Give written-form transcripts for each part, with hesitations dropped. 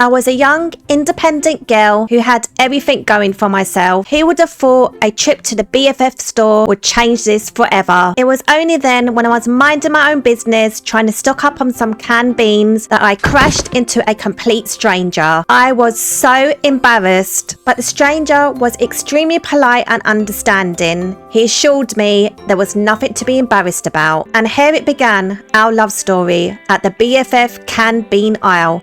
I was a young, independent girl who had everything going for myself. Who would have thought a trip to the BFF store would change this forever? It was only then, when I was minding my own business, trying to stock up on some canned beans, that I crashed into a complete stranger. I was so embarrassed, but the stranger was extremely polite and understanding. He assured me there was nothing to be embarrassed about. And here it began, our love story, at the BFF canned bean aisle.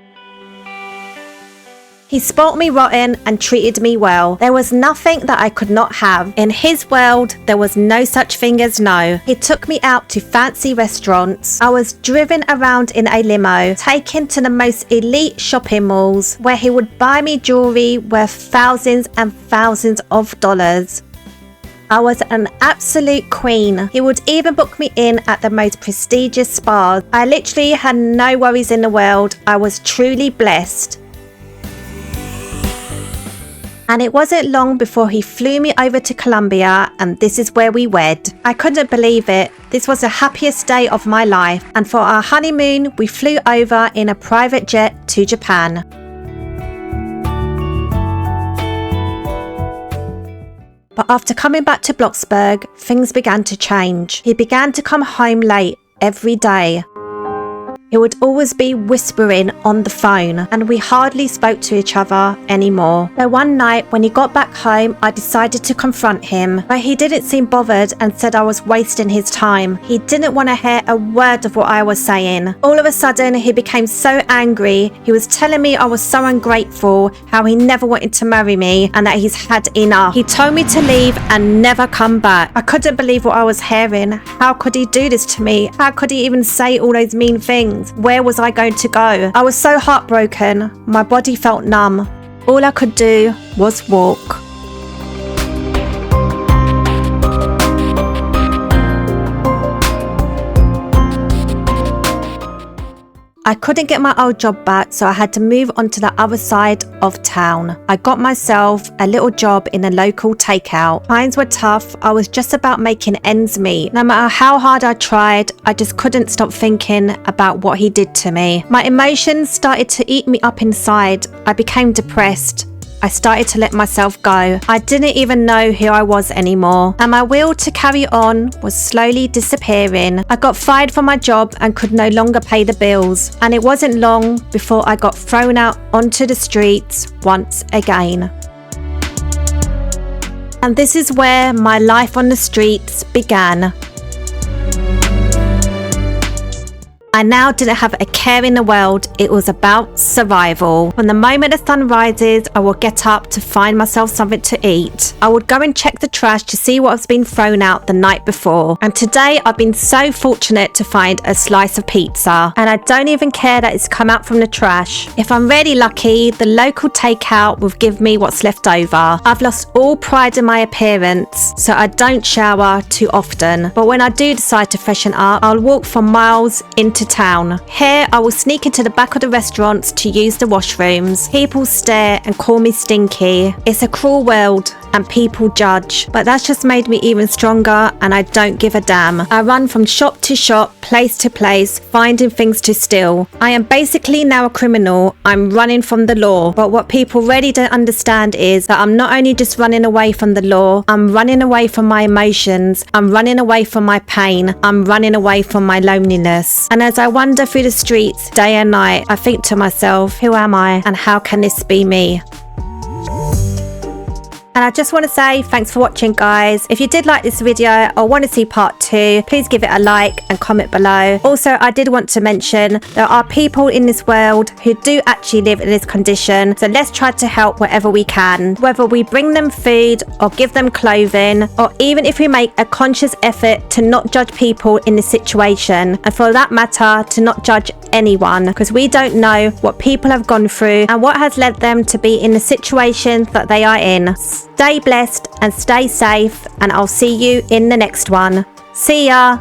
He spoilt me rotten and treated me well. There was nothing that I could not have. In his world, there was no such thing as no. He took me out to fancy restaurants. I was driven around in a limo, taken to the most elite shopping malls, where he would buy me jewelry worth thousands and thousands of dollars. I was an absolute queen. He would even book me in at the most prestigious spas. I literally had no worries in the world. I was truly blessed. And it wasn't long before he flew me over to Colombia, and this is where we wed. I couldn't believe it. This was the happiest day of my life, and for our honeymoon, we flew over in a private jet to Japan. But after coming back to Bloxburg, things began to change. He began to come home late every day. He would always be whispering on the phone, and we hardly spoke to each other anymore. So one night when he got back home, I decided to confront him, but he didn't seem bothered and said I was wasting his time. He didn't want to hear a word of what I was saying. All of a sudden, he became so angry. He was telling me I was so ungrateful, how he never wanted to marry me, and that he's had enough. He told me to leave and never come back. I couldn't believe what I was hearing. How could he do this to me? How could he even say all those mean things? Where was I going to go? I was so heartbroken. My body felt numb. All I could do was walk. I couldn't get my old job back, so I had to move on to the other side of town. I got myself a little job in a local takeout. Times were tough. I was just about making ends meet. No matter how hard I tried, I just couldn't stop thinking about what he did to me. My emotions started to eat me up inside. I became depressed. I started to let myself go. I didn't even know who I was anymore, and my will to carry on was slowly disappearing. I got fired from my job and could no longer pay the bills, and it wasn't long before I got thrown out onto the streets once again. And this is where my life on the streets began. I now didn't have a care in the world. It was about survival. From the moment the sun rises, I will get up to find myself something to eat. I would go and check the trash to see what has been thrown out the night before. And today I've been so fortunate to find a slice of pizza. And I don't even care that it's come out from the trash. If I'm really lucky, the local takeout will give me what's left over. I've lost all pride in my appearance, so I don't shower too often. But when I do decide to freshen up, I'll walk for miles into town. Here I will sneak into the back of the restaurants to use the washrooms. People stare and call me stinky. It's a cruel world and people judge, but that's just made me even stronger, and I don't give a damn. I run from shop to shop, place to place, finding things to steal. I am basically now a criminal. I'm running from the law, but what people really don't understand is that I'm not only just running away from the law, I'm running away from my emotions, I'm running away from my pain, I'm running away from my loneliness. And as I wander through the streets day and night, I think to myself, who am I and how can this be me? And I just want to say thanks for watching, guys. If you did like this video or want to see part 2, please give it a like and comment below. Also, I did want to mention there are people in this world who do actually live in this condition, so let's try to help wherever we can, whether we bring them food or give them clothing, or even if we make a conscious effort to not judge people in this situation, and for that matter to not judge anyone, because we don't know what people have gone through and what has led them to be in the situations that they are in. Stay blessed and stay safe, and I'll see you in the next one. See ya!